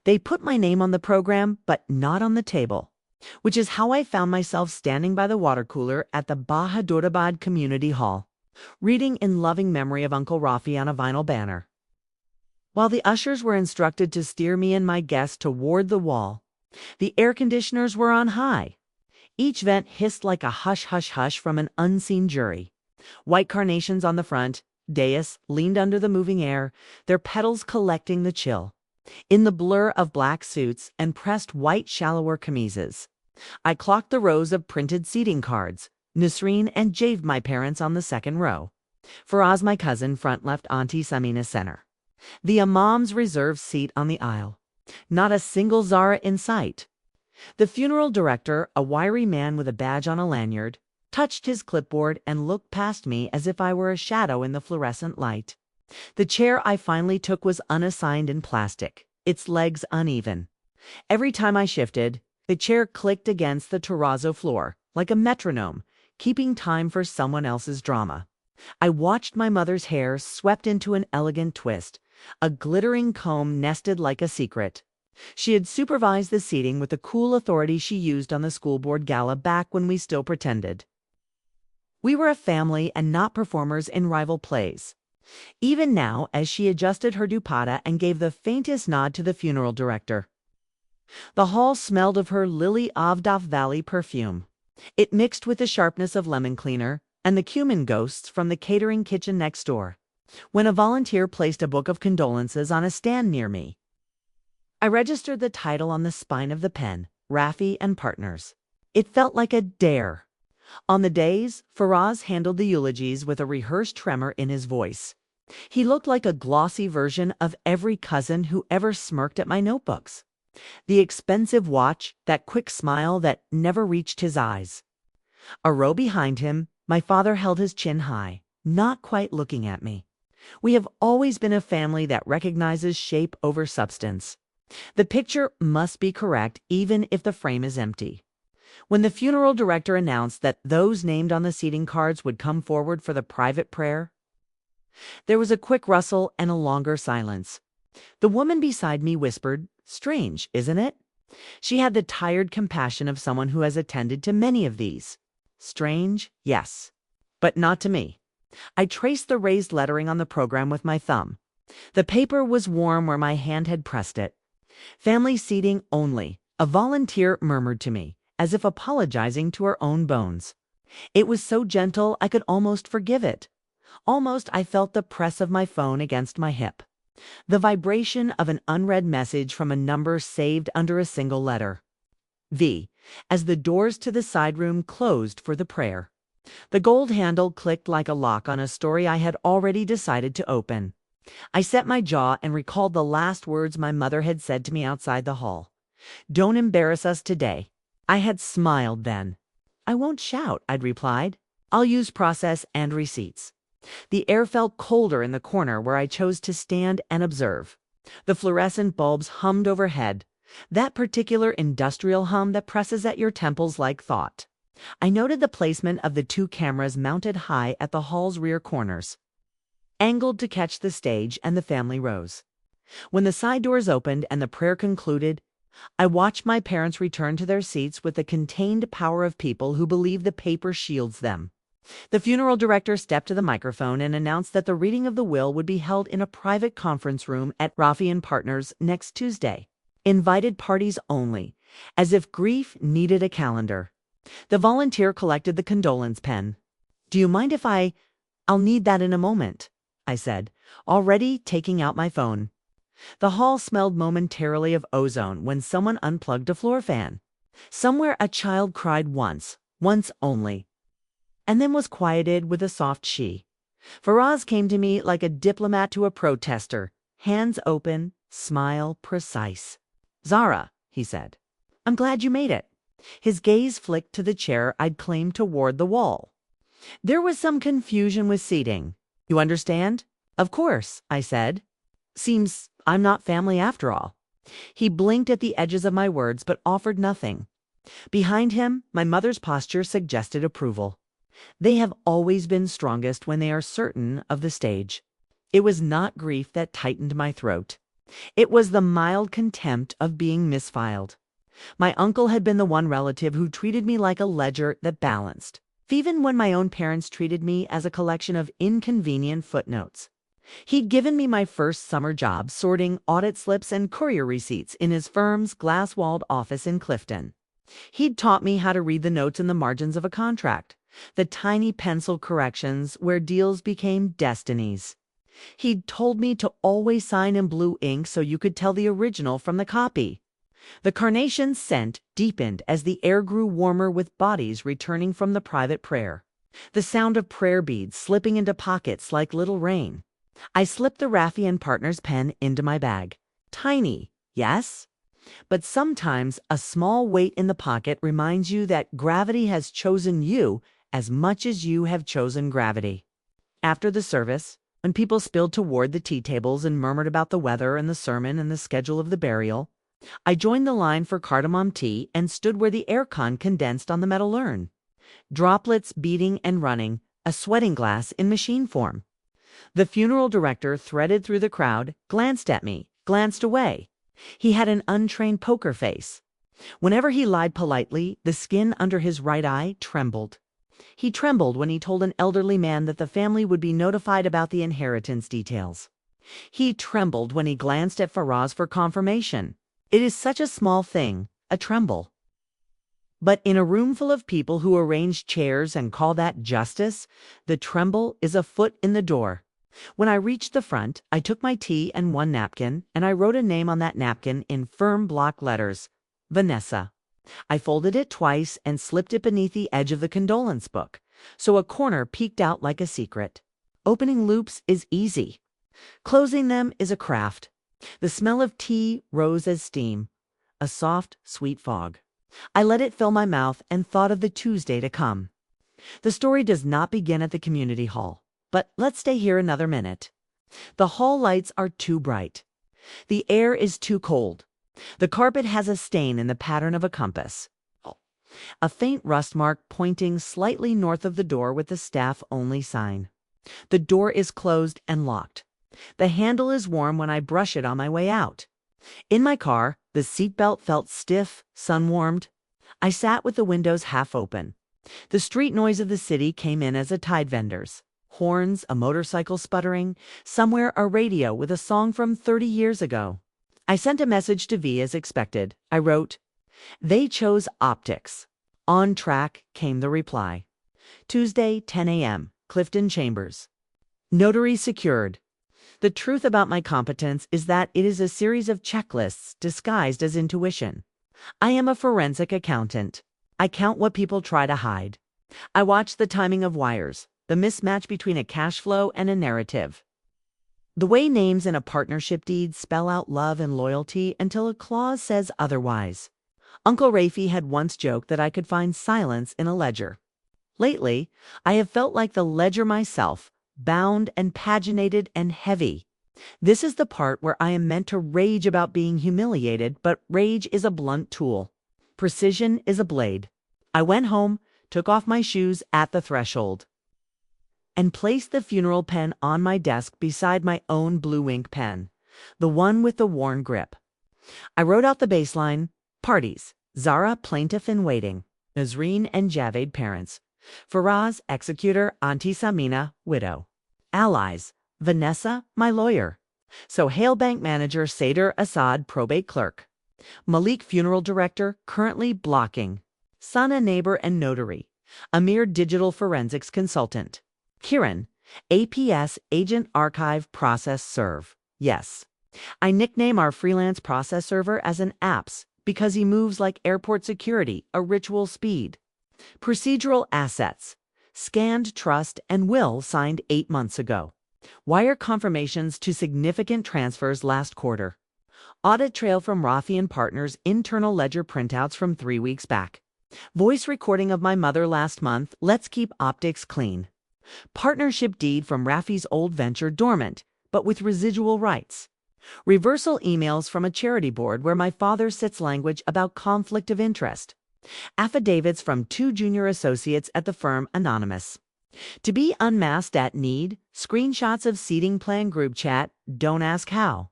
They put my name on the program, but not on the table, which is how I found myself standing by the water cooler at the Bahadurabad Community Hall, reading in loving memory of Uncle Rafi on a vinyl banner. While the ushers were instructed to steer me and my guests toward the wall, the air conditioners were on high. Each vent hissed like a hush, hush, hush from an unseen jury. White carnations on the front dais leaned under the moving air, their petals collecting the chill. In the blur of black suits and pressed white shallower chemises, I clocked the rows of printed seating cards. Nisreen and Jave, my parents, on the second row. Faraz, my cousin, front left. Auntie Samina, center. The imam's reserved seat on the aisle. Not a single Zara in sight. The funeral director, a wiry man with a badge on a lanyard, touched his clipboard and looked past me as if I were a shadow in the fluorescent light. The chair I finally took was unassigned and plastic, its legs uneven. Every time I shifted, the chair clicked against the terrazzo floor, like a metronome, keeping time for someone else's drama. I watched my mother's hair swept into an elegant twist, a glittering comb nested like a secret. She had supervised the seating with the cool authority she used on the school board gala back when we still pretended. We were a family and not performers in rival plays. Even now, as she adjusted her dupatta and gave the faintest nod to the funeral director. The hall smelled of her Lily of Daf Valley perfume. It mixed with the sharpness of lemon cleaner and the cumin ghosts from the catering kitchen next door. When a volunteer placed a book of condolences on a stand near me, I registered the title on the spine of the pen, Rafi and Partners. It felt like a dare. On the days, Faraz handled the eulogies with a rehearsed tremor in his voice. He looked like a glossy version of every cousin who ever smirked at my notebooks. The expensive watch, that quick smile that never reached his eyes. A row behind him, my father held his chin high, not quite looking at me. We have always been a family that recognizes shape over substance. The picture must be correct even if the frame is empty. When the funeral director announced that those named on the seating cards would come forward for the private prayer, there was a quick rustle and a longer silence. The woman beside me whispered, "Strange, isn't it?" She had the tired compassion of someone who has attended to many of these. Strange, yes, but not to me. I traced the raised lettering on the program with my thumb. The paper was warm where my hand had pressed it. Family seating only, a volunteer murmured to me, as if apologizing to her own bones. It was so gentle I could almost forgive it. Almost I felt the press of my phone against my hip. The vibration of an unread message from a number saved under a single letter. V, as the doors to the side room closed for the prayer. The gold handle clicked like a lock on a story I had already decided to open. I set my jaw and recalled the last words my mother had said to me outside the hall. "Don't embarrass us today." I had smiled then. "I won't shout," I'd replied. "I'll use process and receipts." The air felt colder in the corner where I chose to stand and observe. The fluorescent bulbs hummed overhead, that particular industrial hum that presses at your temples like thought. I noted the placement of the two cameras mounted high at the hall's rear corners, angled to catch the stage and the family rows. When the side doors opened and the prayer concluded, I watched my parents return to their seats with the contained power of people who believe the paper shields them. The funeral director stepped to the microphone and announced that the reading of the will would be held in a private conference room at Rafi and Partners next Tuesday. Invited parties only, as if grief needed a calendar. The volunteer collected the condolence pen. "Do you mind if I'll need that in a moment," I said, already taking out my phone. The hall smelled momentarily of ozone when someone unplugged a floor fan. Somewhere a child cried once only, and then was quieted with a soft she. Faraz came to me like a diplomat to a protester, hands open, smile precise. "Zara," he said, "I'm glad you made it." His gaze flicked to the chair I'd claimed toward the wall. There was some confusion with seating. "You understand?" "Of course," I said. "Seems I'm not family after all." He blinked at the edges of my words but offered nothing. Behind him, my mother's posture suggested approval. They have always been strongest when they are certain of the stage. It was not grief that tightened my throat. It was the mild contempt of being misfiled. My uncle had been the one relative who treated me like a ledger that balanced, even when my own parents treated me as a collection of inconvenient footnotes. He'd given me my first summer job sorting audit slips and courier receipts in his firm's glass-walled office in Clifton. He'd taught me how to read the notes in the margins of a contract, the tiny pencil corrections where deals became destinies. He'd told me to always sign in blue ink so you could tell the original from the copy. The carnation scent deepened as the air grew warmer with bodies returning from the private prayer. The sound of prayer beads slipping into pockets like little rain. I slipped the Raffi and Partners pen into my bag. Tiny, yes? But sometimes a small weight in the pocket reminds you that gravity has chosen you as much as you have chosen gravity. After the service, when people spilled toward the tea tables and murmured about the weather and the sermon and the schedule of the burial, I joined the line for cardamom tea and stood where the aircon condensed on the metal urn. Droplets beating and running, a sweating glass in machine form. The funeral director threaded through the crowd, glanced at me, glanced away. He had an untrained poker face. Whenever he lied politely, the skin under his right eye trembled. He trembled when he told an elderly man that the family would be notified about the inheritance details. He trembled when he glanced at Faraz for confirmation. It is such a small thing, a tremble. But in a room full of people who arrange chairs and call that justice, the tremble is a foot in the door. When I reached the front, I took my tea and one napkin, and I wrote a name on that napkin in firm block letters, Vanessa. I folded it twice and slipped it beneath the edge of the condolence book, so a corner peeked out like a secret. Opening loops is easy. Closing them is a craft. The smell of tea rose as steam, a soft, sweet fog. I let it fill my mouth and thought of the Tuesday to come. The story does not begin at the community hall, but let's stay here another minute. The hall lights are too bright. The air is too cold. The carpet has a stain in the pattern of a compass. A faint rust mark pointing slightly north of the door with the staff-only sign. The door is closed and locked. The handle is warm when I brush it on my way out. In my car, the seatbelt felt stiff, sun-warmed. I sat with the windows half open. The street noise of the city came in as a tide vendor's. Horns, a motorcycle sputtering, somewhere a radio with a song from 30 years ago. I sent a message to V as expected. I wrote, "They chose optics." On track came the reply. Tuesday, 10 a.m., Clifton Chambers. Notary secured. The truth about my competence is that it is a series of checklists disguised as intuition. I am a forensic accountant. I count what people try to hide. I watch the timing of wires, the mismatch between a cash flow and a narrative. The way names in a partnership deed spell out love and loyalty until a clause says otherwise. Uncle Rafi had once joked that I could find silence in a ledger. Lately, I have felt like the ledger myself, bound and paginated and heavy. This is the part where I am meant to rage about being humiliated, but rage is a blunt tool. Precision is a blade. I went home, took off my shoes at the threshold, and placed the funeral pen on my desk beside my own blue ink pen, the one with the worn grip. I wrote out the baseline: parties, Zara, plaintiff in waiting, Nazreen and Javed, parents, Faraz, executor, Auntie Samina, widow. Allies, Vanessa, my lawyer. Sohail, bank manager, Seder Assad, probate clerk. Malik, funeral director, currently blocking. Sana, neighbor and notary. Amir, digital forensics consultant. Kiran, APS, agent archive process serve. Yes. I nickname our freelance process server as an apps because he moves like airport security, a ritual speed. Procedural assets. Scanned trust and will signed 8 months ago. Wire confirmations to significant transfers last quarter. Audit trail from Rafi and Partners, internal ledger printouts from 3 weeks back. Voice recording of my mother last month, let's keep optics clean. Partnership deed from Rafi's old venture dormant, but with residual rights. Reversal emails from a charity board where my father sits language about conflict of interest. Affidavits from 2 junior associates at the firm anonymous. To be unmasked at need, screenshots of seating plan group chat, don't ask how.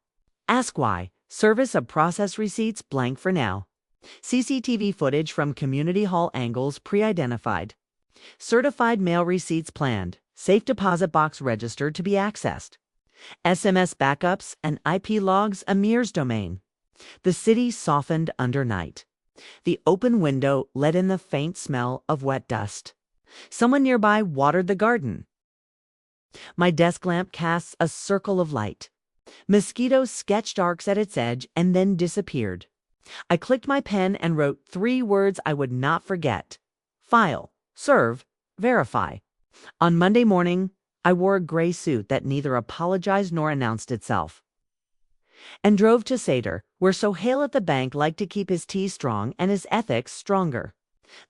Ask why. Service of process receipts blank for now. CCTV footage from community hall angles pre-identified. Certified mail receipts planned. Safe deposit box registered to be accessed. SMS backups and IP logs a Mir's domain. The city softened under night. The open window let in the faint smell of wet dust. Someone nearby watered the garden. My desk lamp casts a circle of light. Mosquitoes sketched arcs at its edge and then disappeared. I clicked my pen and wrote 3 words I would not forget. File, serve, verify. On Monday morning, I wore a gray suit that neither apologized nor announced itself, and drove to Seder, where Sohail at the bank liked to keep his tea strong and his ethics stronger.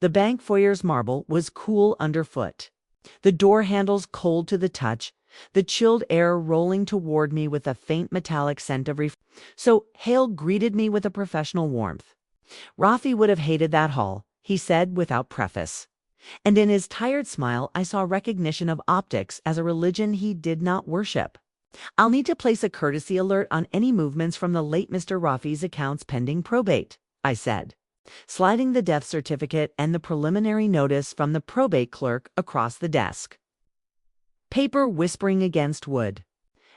The bank foyer's marble was cool underfoot, the door handles cold to the touch, the chilled air rolling toward me with a faint metallic scent of So Hale greeted me with a professional warmth. Rafi would have hated that hall, he said without preface. And in his tired smile I saw recognition of optics as a religion he did not worship. I'll need to place a courtesy alert on any movements from the late Mr. Rafi's accounts pending probate, I said, sliding the death certificate and the preliminary notice from the probate clerk across the desk. Paper whispering against wood.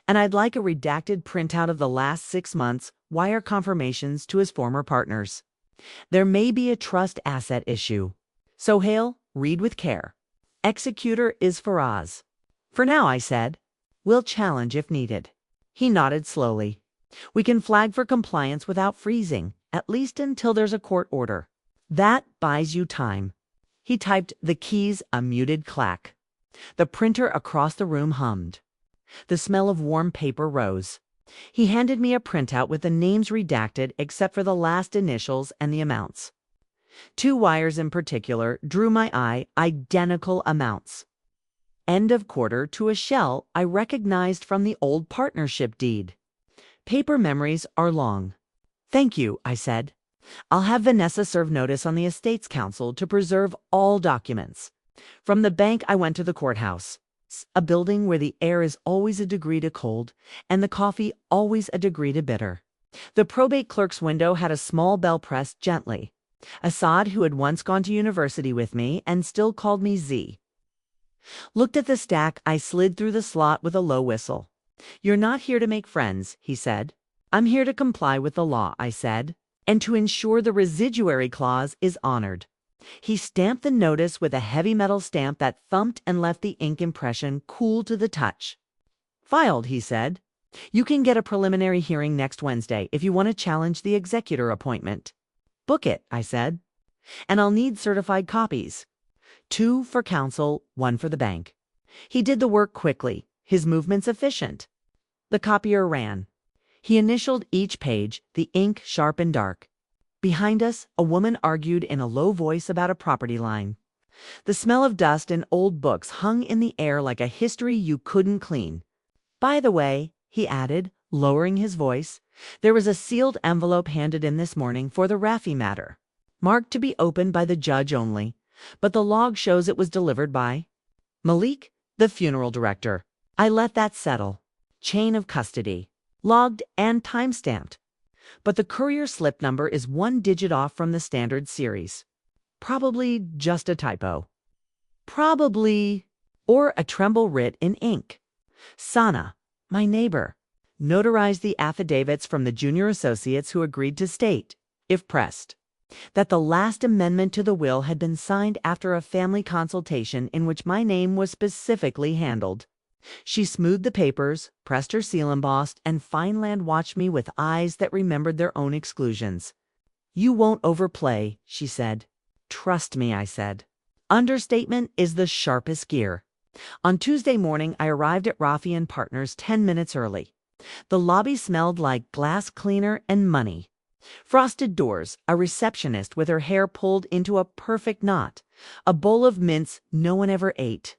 And I'd like a redacted printout of the last 6 months' wire confirmations to his former partners. There may be a trust asset issue. Sohail, read with care. Executor is Faraz. For now, I said. We'll challenge if needed. He nodded slowly. We can flag for compliance without freezing, at least until there's a court order. That buys you time. He typed the keys a muted clack. The printer across the room hummed. The smell of warm paper rose. He handed me a printout with the names redacted except for the last initials and the amounts. 2 wires in particular drew my eye, identical amounts. End of quarter to a shell I recognized from the old partnership deed. Paper memories are long. Thank you, I said. I'll have Vanessa serve notice on the Estates Council to preserve all documents. From the bank I went to the courthouse, a building where the air is always a degree to cold and the coffee always a degree to bitter. The probate clerk's window had a small bell pressed gently. Assad, who had once gone to university with me and still called me Z, looked at the stack. I slid through the slot with a low whistle. You're not here to make friends, he said. I'm here to comply with the law, I said, and to ensure the residuary clause is honored. He stamped the notice with a heavy metal stamp that thumped and left the ink impression cool to the touch. Filed, he said. You can get a preliminary hearing next Wednesday if you want to challenge the executor appointment. Book it, I said. And I'll need certified copies. 2 for counsel, 1 for the bank. He did the work quickly, his movements efficient. The copier ran. He initialed each page, the ink sharp and dark. Behind us, a woman argued in a low voice about a property line. The smell of dust and old books hung in the air like a history you couldn't clean. By the way, he added, lowering his voice, there was a sealed envelope handed in this morning for the Rafi matter, marked to be opened by the judge only, but the log shows it was delivered by Malik, the funeral director. I let that settle. Chain of custody. Logged and time-stamped. But the courier slip number is 1 digit off from the standard series. Probably just a typo. Probably, or a tremble writ in ink. Sana, my neighbor, notarized the affidavits from the junior associates who agreed to state, if pressed, that the last amendment to the will had been signed after a family consultation in which my name was specifically handled. She smoothed the papers, pressed her seal embossed, and Fineland watched me with eyes that remembered their own exclusions. You won't overplay, she said. Trust me, I said. Understatement is the sharpest gear. On Tuesday morning, I arrived at Rafi and Partners 10 minutes early. The lobby smelled like glass cleaner and money. Frosted doors, a receptionist with her hair pulled into a perfect knot, a bowl of mints no one ever ate.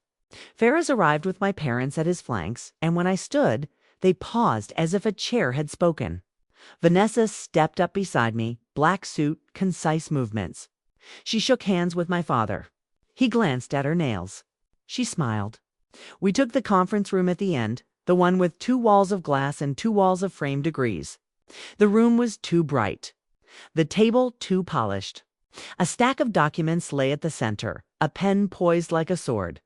Faraz arrived with my parents at his flanks, and when I stood, they paused as if a chair had spoken. Vanessa stepped up beside me, black suit, concise movements. She shook hands with my father. He glanced at her nails. She smiled. We took the conference room at the end, the one with 2 walls of glass and 2 walls of framed degrees. The room was too bright, the table too polished. A stack of documents lay at the center, a pen poised like a sword.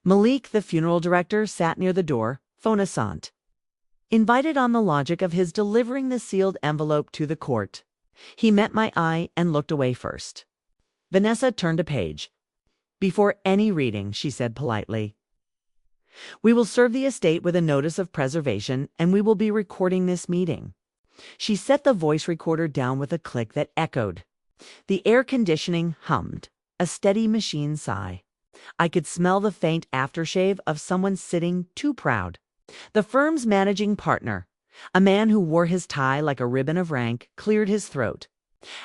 Malik, the funeral director, sat near the door, phone assent. Invited on the logic of his delivering the sealed envelope to the court. He met my eye and looked away first. Vanessa turned a page. Before any reading, she said politely, "We will serve the estate with a notice of preservation, and we will be recording this meeting." She set the voice recorder down with a click that echoed. The air conditioning hummed, a steady machine sigh. I could smell the faint aftershave of someone sitting too proud. The firm's managing partner, a man who wore his tie like a ribbon of rank, cleared his throat.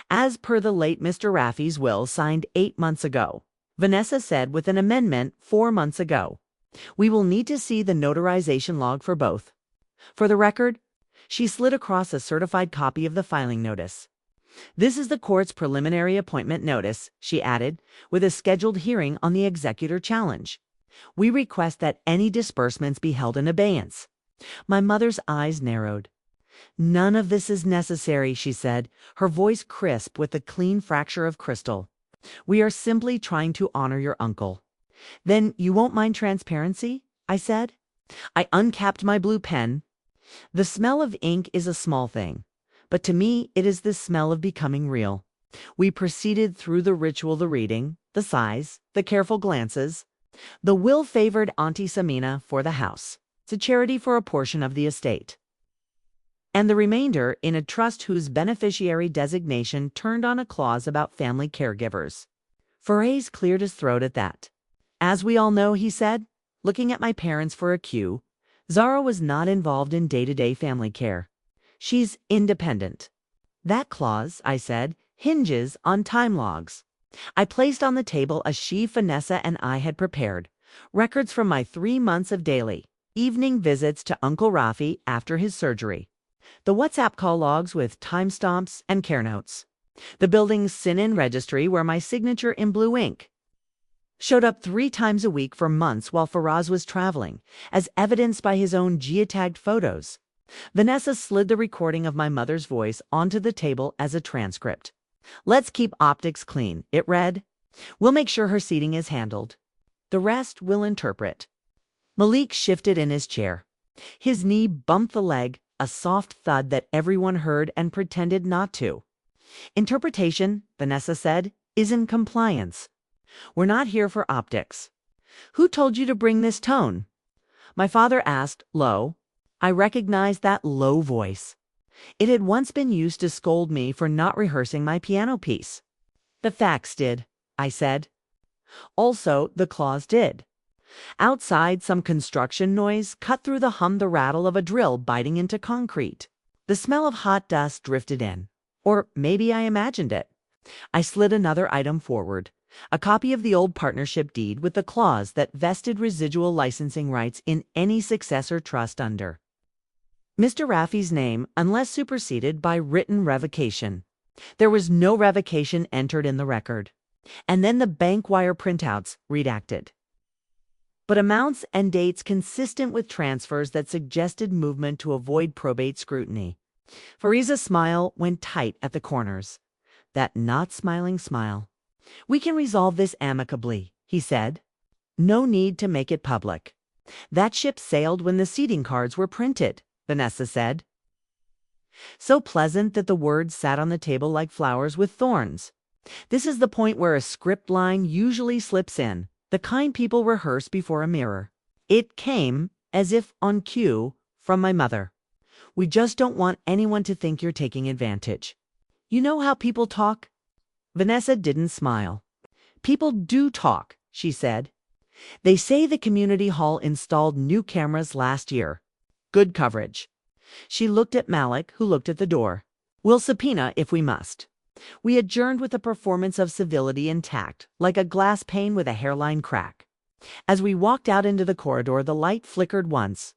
"As per the late Mr. Raffy's will signed 8 months ago," Vanessa said with an amendment 4 months ago. "We will need to see the notarization log for both. For the record," she slid across a certified copy of the filing notice. "This is the court's preliminary appointment notice," she added, "with a scheduled hearing on the executor challenge. We request that any disbursements be held in abeyance." My mother's eyes narrowed. "None of this is necessary," she said, her voice crisp with the clean fracture of crystal. "We are simply trying to honor your uncle." "Then you won't mind transparency?" I said. I uncapped my blue pen. The smell of ink is a small thing, but to me it is the smell of becoming real. We proceeded through the ritual, the reading, the sighs, the careful glances. The will favored Auntie Samina for the house, to charity for a portion of the estate, and the remainder in a trust whose beneficiary designation turned on a clause about family caregivers. Ferrez cleared his throat at that. "As we all know," he said, looking at my parents for a cue, "Zara was not involved in day-to-day family care. She's independent." "That clause," I said, "hinges on time logs." I placed on the table a sheaf Vanessa and I had prepared, records from my 3 months of daily, evening visits to Uncle Rafi after his surgery, the WhatsApp call logs with timestamps and care notes, the building's SIN registry where my signature in blue ink showed up 3 times a week for months while Faraz was traveling, as evidenced by his own geotagged photos. Vanessa slid the recording of my mother's voice onto the table as a transcript. "Let's keep optics clean," it read. "We'll make sure her seating is handled. The rest we'll interpret." Malik shifted in his chair. His knee bumped the leg, a soft thud that everyone heard and pretended not to. "Interpretation," Vanessa said, "is in compliance. We're not here for optics." "Who told you to bring this tone?" my father asked, low. I recognized that low voice. It had once been used to scold me for not rehearsing my piano piece. "The facts did," I said. Also, the clause did. Outside, some construction noise cut through the rattle of a drill biting into concrete. The smell of hot dust drifted in. Or maybe I imagined it. I slid another item forward, a copy of the old partnership deed with the clause that vested residual licensing rights in any successor trust under Mr. Raffy's name unless superseded by written revocation. There was no revocation entered in the record. And then the bank wire printouts redacted. But amounts and dates consistent with transfers that suggested movement to avoid probate scrutiny. Fariza's smile went tight at the corners. That not smiling smile. "We can resolve this amicably," he said. "No need to make it public. That ship sailed when the seating cards were printed," Vanessa said. So pleasant that the words sat on the table like flowers with thorns. This is the point where a script line usually slips in, the kind people rehearse before a mirror. It came, as if on cue, from my mother. "We just don't want anyone to think you're taking advantage. You know how people talk?" Vanessa didn't smile. "People do talk," she said. "They say the community hall installed new cameras last year. Good coverage." She looked at Malik, who looked at the door. "We'll subpoena if we must." We adjourned with a performance of civility intact, like a glass pane with a hairline crack. As we walked out into the corridor, the light flickered once,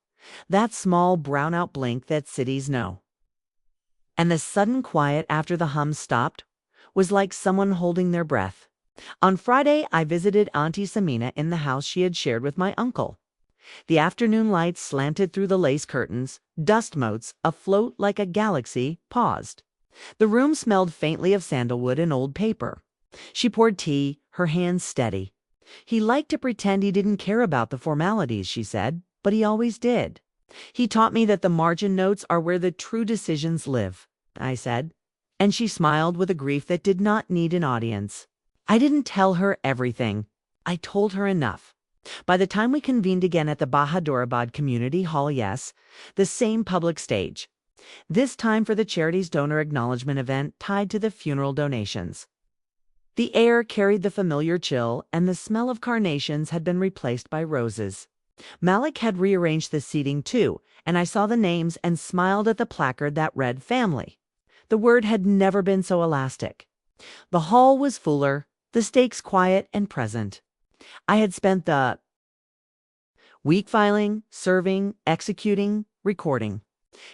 that small brownout blink that cities know. And the sudden quiet after the hum stopped was like someone holding their breath. On Friday, I visited Auntie Samina in the house she had shared with my uncle. The afternoon light slanted through the lace curtains, dust motes, afloat like a galaxy, paused. The room smelled faintly of sandalwood and old paper. She poured tea, her hands steady. He liked to pretend he didn't care about the formalities, she said, but he always did. He taught me that the margin notes are where the true decisions live, I said. And she smiled with a grief that did not need an audience. I didn't tell her everything. I told her enough. By the time we convened again at the Bahadurabad Community Hall, yes, the same public stage. This time for the charity's donor acknowledgement event tied to the funeral donations. The air carried the familiar chill, and the smell of carnations had been replaced by roses. Malik had rearranged the seating too, and I saw the names and smiled at the placard that read family. The word had never been so elastic. The hall was fuller, the stakes quiet and present. I had spent the week filing, serving, executing, recording.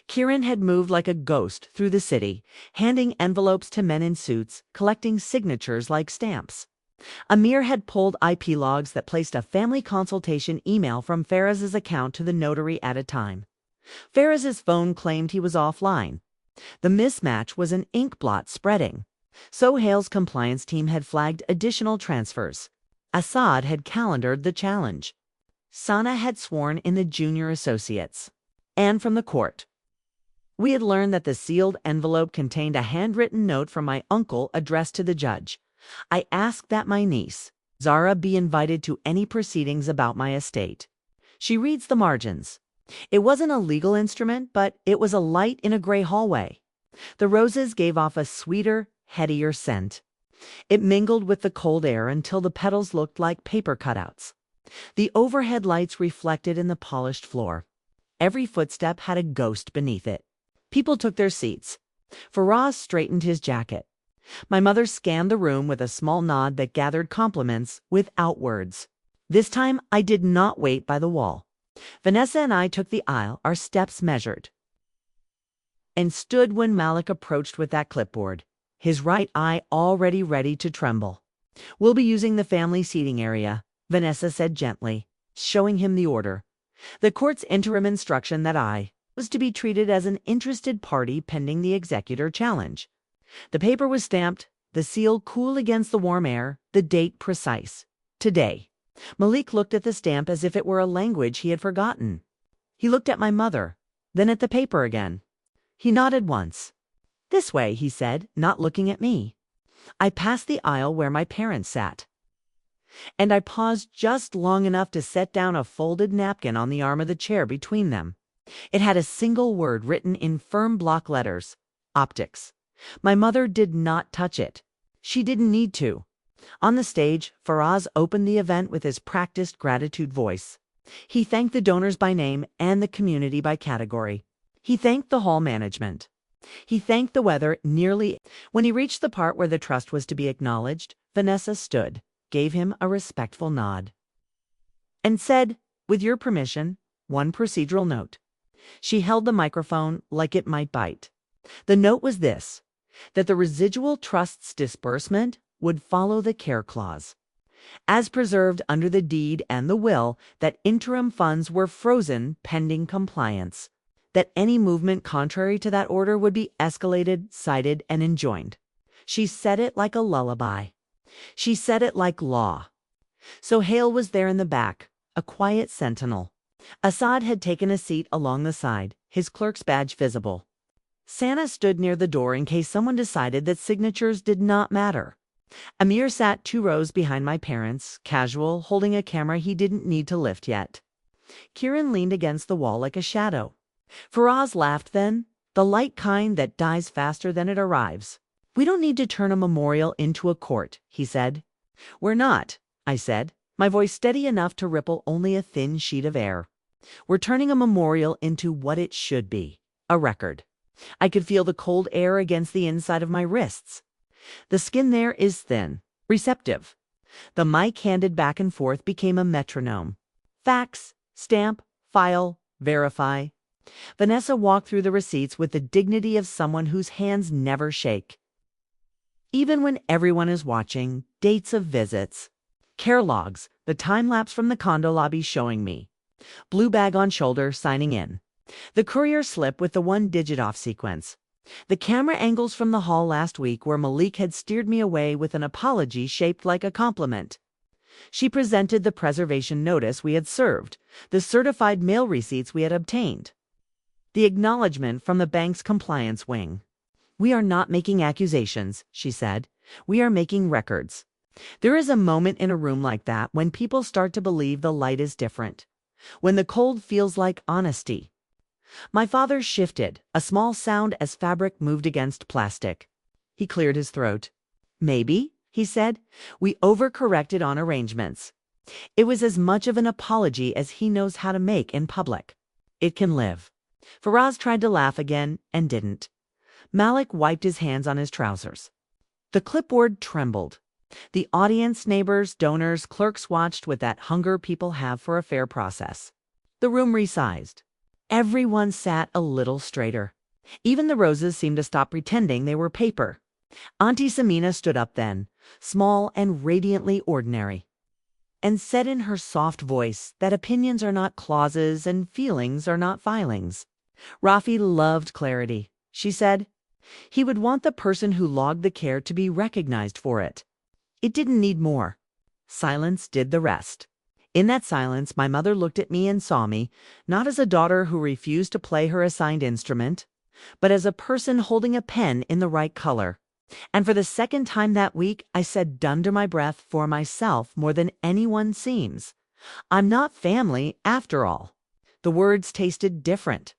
Kieran had moved like a ghost through the city, handing envelopes to men in suits, collecting signatures like stamps. Amir had pulled IP logs that placed a family consultation email from Faraz's account to the notary at a time. Faraz's phone claimed he was offline. The mismatch was an ink blot spreading. Sohail's compliance team had flagged additional transfers. Assad had calendared the challenge. Sana had sworn in the junior associates. And from the court. We had learned that the sealed envelope contained a handwritten note from my uncle addressed to the judge. I asked that my niece, Zara, be invited to any proceedings about my estate. She reads the margins. It wasn't a legal instrument, but it was a light in a gray hallway. The roses gave off a sweeter, headier scent. It mingled with the cold air until the petals looked like paper cutouts. The overhead lights reflected in the polished floor. Every footstep had a ghost beneath it. People took their seats. Faraz straightened his jacket. My mother scanned the room with a small nod that gathered compliments without words. This time, I did not wait by the wall. Vanessa and I took the aisle, our steps measured, and stood when Malik approached with that clipboard, his right eye already ready to tremble. We'll be using the family seating area, Vanessa said gently, showing him the order. The court's interim instruction that I was to be treated as an interested party pending the executor challenge. The paper was stamped, the seal cool against the warm air, the date precise. Today. Malik looked at the stamp as if it were a language he had forgotten. He looked at my mother, then at the paper again. He nodded once. This way, he said, not looking at me. I passed the aisle where my parents sat. And I paused just long enough to set down a folded napkin on the arm of the chair between them. It had a single word written in firm block letters, optics. My mother did not touch it. She didn't need to. On the stage, Faraz opened the event with his practiced gratitude voice. He thanked the donors by name and the community by category. He thanked the hall management. He thanked the weather nearly. When he reached the part where the trust was to be acknowledged, Vanessa stood, gave him a respectful nod, and said, with your permission, one procedural note. She held the microphone like it might bite. The note was this, that the residual trust's disbursement would follow the care clause. As preserved under the deed and the will, that interim funds were frozen pending compliance, that any movement contrary to that order would be escalated, cited, and enjoined. She said it like a lullaby. She said it like law. Sohail was there in the back, a quiet sentinel. Assad had taken a seat along the side, his clerk's badge visible. Sana stood near the door in case someone decided that signatures did not matter. Amir sat 2 rows behind my parents, casual, holding a camera he didn't need to lift yet. Kieran leaned against the wall like a shadow. Faraz laughed then, the light kind that dies faster than it arrives. We don't need to turn a memorial into a court, he said. We're not, I said, my voice steady enough to ripple only a thin sheet of air. We're turning a memorial into what it should be, a record. I could feel the cold air against the inside of my wrists. The skin there is thin, receptive. The mic handed back and forth became a metronome. Fax, stamp, file, verify. Vanessa walked through the receipts with the dignity of someone whose hands never shake. Even when everyone is watching, dates of visits, care logs, the time lapse from the condo lobby showing me. Blue bag on shoulder, signing in. The courier slip with the 1 digit off sequence. The camera angles from the hall last week where Malik had steered me away with an apology shaped like a compliment. She presented the preservation notice we had served, the certified mail receipts we had obtained, the acknowledgement from the bank's compliance wing. "We are not making accusations," she said. "We are making records." There is a moment in a room like that when people start to believe the light is different, when the cold feels like honesty. My father shifted, a small sound as fabric moved against plastic. He cleared his throat. "Maybe," he said, "we overcorrected on arrangements. It was as much of an apology as he knows how to make in public. It can live." Faraz tried to laugh again and didn't. Malik wiped his hands on his trousers. The clipboard trembled. The audience, neighbors, donors, clerks watched with that hunger people have for a fair process. The room resized. Everyone sat a little straighter. Even the roses seemed to stop pretending they were paper. Auntie Samina stood up then, small and radiantly ordinary, and said in her soft voice that opinions are not clauses and feelings are not filings. Rafi loved clarity, she said. He would want the person who logged the care to be recognized for it. It didn't need more. Silence did the rest. In that silence, my mother looked at me and saw me, not as a daughter who refused to play her assigned instrument, but as a person holding a pen in the right color. And for the second time that week, I said under my breath for myself more than anyone seems. I'm not family, after all. The words tasted different.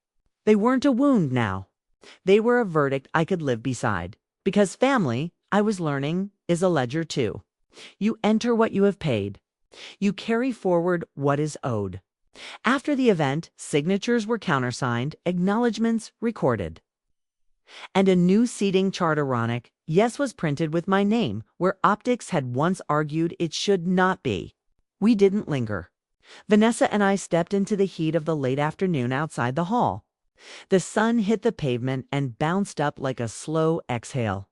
They weren't a wound now. They were a verdict I could live beside. Because family, I was learning, is a ledger too. You enter what you have paid. You carry forward what is owed. After the event, signatures were countersigned, acknowledgments recorded. And a new seating chart ironic, yes, was printed with my name, where optics had once argued it should not be. We didn't linger. Vanessa and I stepped into the heat of the late afternoon outside the hall. The sun hit the pavement and bounced up like a slow exhale.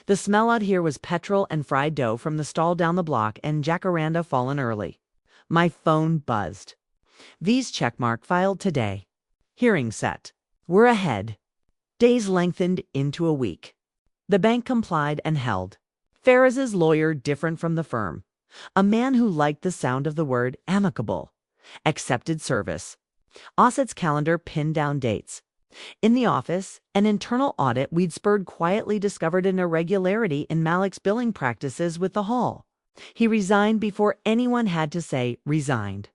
The smell out here was petrol and fried dough from the stall down the block and jacaranda fallen early. My phone buzzed. V's checkmark filed today. Hearing set. We're ahead. Days lengthened into a week. The bank complied and held. Faraz's lawyer different from the firm. A man who liked the sound of the word amicable. Accepted service. Osset's calendar pinned down dates. In the office, an internal audit we'd spurred quietly discovered an irregularity in Malik's billing practices with the hall. He resigned before anyone had to say resigned.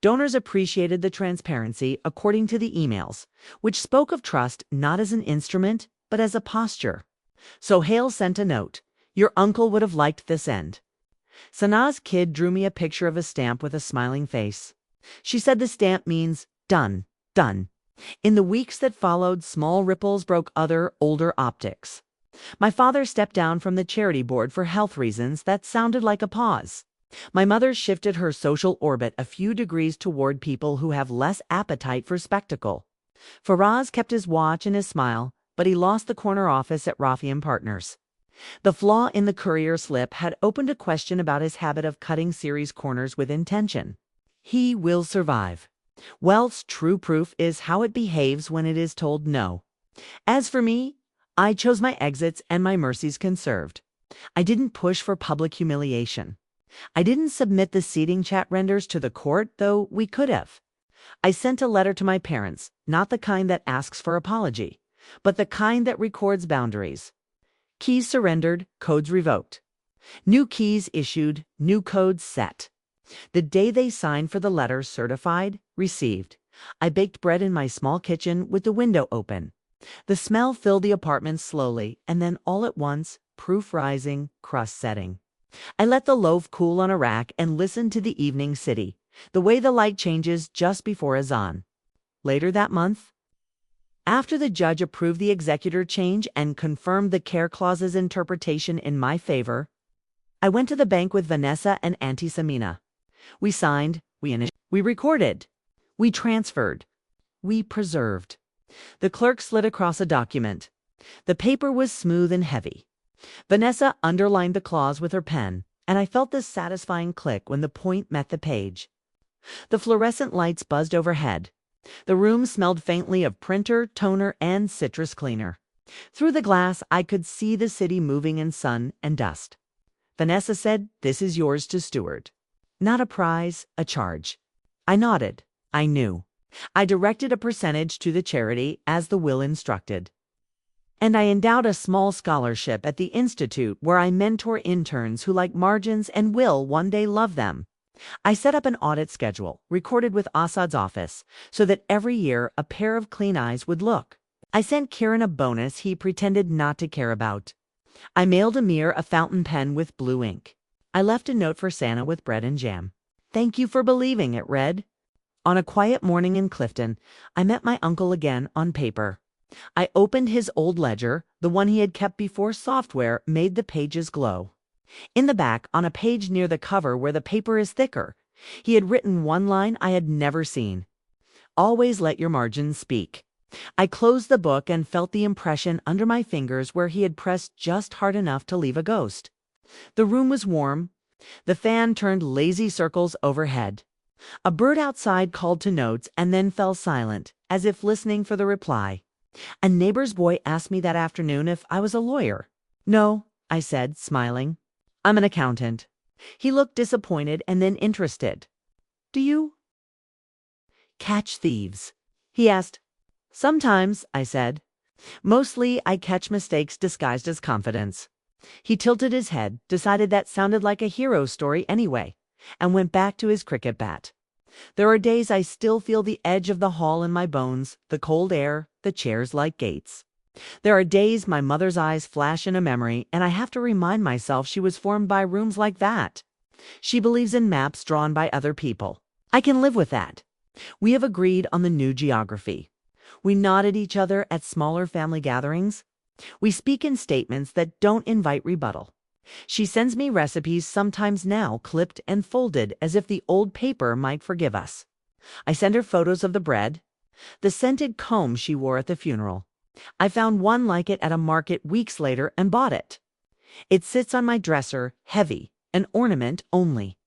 Donors appreciated the transparency according to the emails, which spoke of trust not as an instrument, but as a posture. So Hale sent a note. Your uncle would have liked this end. Sanaa's kid drew me a picture of a stamp with a smiling face. She said the stamp means done, done. In the weeks that followed, small ripples broke other, older optics. My father stepped down from the charity board for health reasons that sounded like a pause. My mother shifted her social orbit a few degrees toward people who have less appetite for spectacle. Faraz kept his watch and his smile, but he lost the corner office at Rafi & Partners. The flaw in the courier slip had opened a question about his habit of cutting series corners with intention. He will survive. Wealth's true proof is how it behaves when it is told no. As for me, I chose my exits and my mercies conserved. I didn't push for public humiliation. I didn't submit the seating chat renders to the court, though we could have. I sent a letter to my parents, not the kind that asks for apology, but the kind that records boundaries. Keys surrendered, codes revoked. New keys issued, new codes set. The day they signed for the letter certified, received, I baked bread in my small kitchen with the window open. The smell filled the apartment slowly, and then all at once, proof rising, crust setting. I let the loaf cool on a rack and listened to the evening city, the way the light changes just before azan. Later that month, after the judge approved the executor change and confirmed the care clause's interpretation in my favor, I went to the bank with Vanessa and Auntie Samina. We signed, we recorded, we transferred, we preserved. The clerk slid across a document. The paper was smooth and heavy. Vanessa underlined the clause with her pen, and I felt this satisfying click when the point met the page. The fluorescent lights buzzed overhead. The room smelled faintly of printer, toner, and citrus cleaner. Through the glass, I could see the city moving in sun and dust. Vanessa said, "This is yours to steward." Not a prize, a charge. I nodded. I knew. I directed a percentage to the charity as the will instructed. And I endowed a small scholarship at the institute where I mentor interns who like margins and will one day love them. I set up an audit schedule, recorded with Assad's office, so that every year a pair of clean eyes would look. I sent Kieran a bonus he pretended not to care about. I mailed Amir a fountain pen with blue ink. I left a note for Santa with bread and jam. "Thank you for believing," it read. On a quiet morning in Clifton, I met my uncle again on paper. I opened his old ledger, the one he had kept before software made the pages glow. In the back, on a page near the cover where the paper is thicker, he had written one line I had never seen. "Always let your margins speak." I closed the book and felt the impression under my fingers where he had pressed just hard enough to leave a ghost. The room was warm. The fan turned lazy circles overhead. A bird outside called to notes and then fell silent, as if listening for the reply. A neighbor's boy asked me that afternoon if I was a lawyer. "No," I said, smiling. "I'm an accountant." He looked disappointed and then interested. "Do you catch thieves?" he asked. "Sometimes," I said. "Mostly I catch mistakes disguised as confidence." He tilted his head, decided that sounded like a hero story anyway, and went back to his cricket bat. There are days I still feel the edge of the hall in my bones, the cold air, the chairs like gates. There are days my mother's eyes flash in a memory, and I have to remind myself she was formed by rooms like that. She believes in maps drawn by other people. I can live with that. We have agreed on the new geography. We nod at each other at smaller family gatherings. We speak in statements that don't invite rebuttal. She sends me recipes sometimes now clipped and folded as if the old paper might forgive us. I send her photos of the bread, the scented comb she wore at the funeral. I found one like it at a market weeks later and bought it. It sits on my dresser, heavy, an ornament only.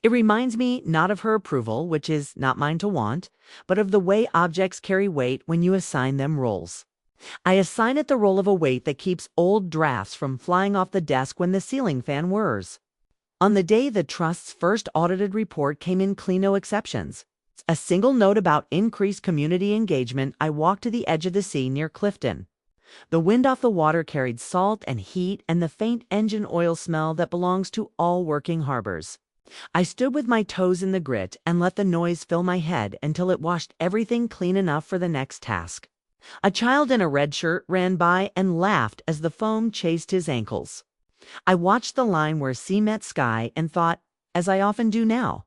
It reminds me not of her approval, which is not mine to want, but of the way objects carry weight when you assign them roles. I assign it the role of a weight that keeps old drafts from flying off the desk when the ceiling fan whirs. On the day the Trust's first audited report came in clean, no exceptions. A single note about increased community engagement. I walked to the edge of the sea near Clifton. The wind off the water carried salt and heat and the faint engine oil smell that belongs to all working harbors. I stood with my toes in the grit and let the noise fill my head until it washed everything clean enough for the next task. A child in a red shirt ran by and laughed as the foam chased his ankles. I watched the line where sea met sky and thought, as I often do now,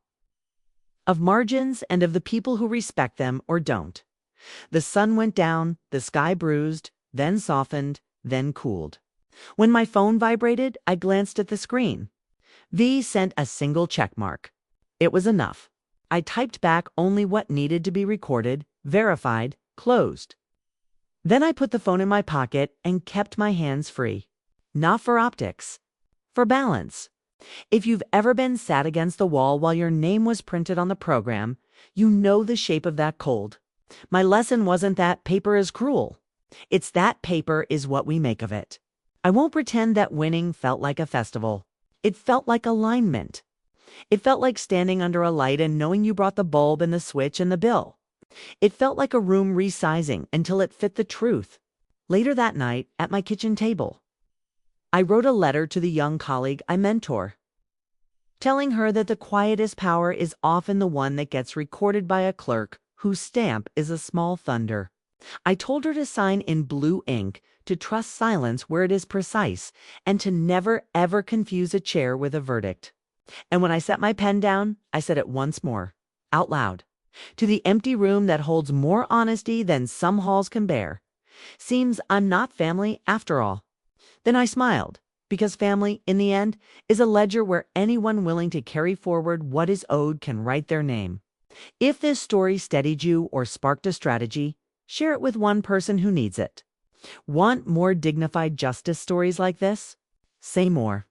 of margins and of the people who respect them or don't. The sun went down, the sky bruised, then softened, then cooled. When my phone vibrated, I glanced at the screen. V sent a single check mark. It was enough. I typed back only what needed to be recorded, verified, closed. Then I put the phone in my pocket and kept my hands free. Not for optics, for balance. If you've ever been sat against the wall while your name was printed on the program, you know the shape of that cold. My lesson wasn't that paper is cruel. It's that paper is what we make of it. I won't pretend that winning felt like a festival. It felt like alignment. It felt like standing under a light and knowing you brought the bulb and the switch and the bill. It felt like a room resizing until it fit the truth. Later that night, at my kitchen table, I wrote a letter to the young colleague I mentor, telling her that the quietest power is often the one that gets recorded by a clerk whose stamp is a small thunder. I told her to sign in blue ink, to trust silence where it is precise, and to never ever confuse a chair with a verdict. And when I set my pen down, I said it once more, out loud, to the empty room that holds more honesty than some halls can bear. Seems I'm not family after all. Then I smiled, because family, in the end, is a ledger where anyone willing to carry forward what is owed can write their name. If this story steadied you or sparked a strategy, share it with one person who needs it. Want more dignified justice stories like this? Say more.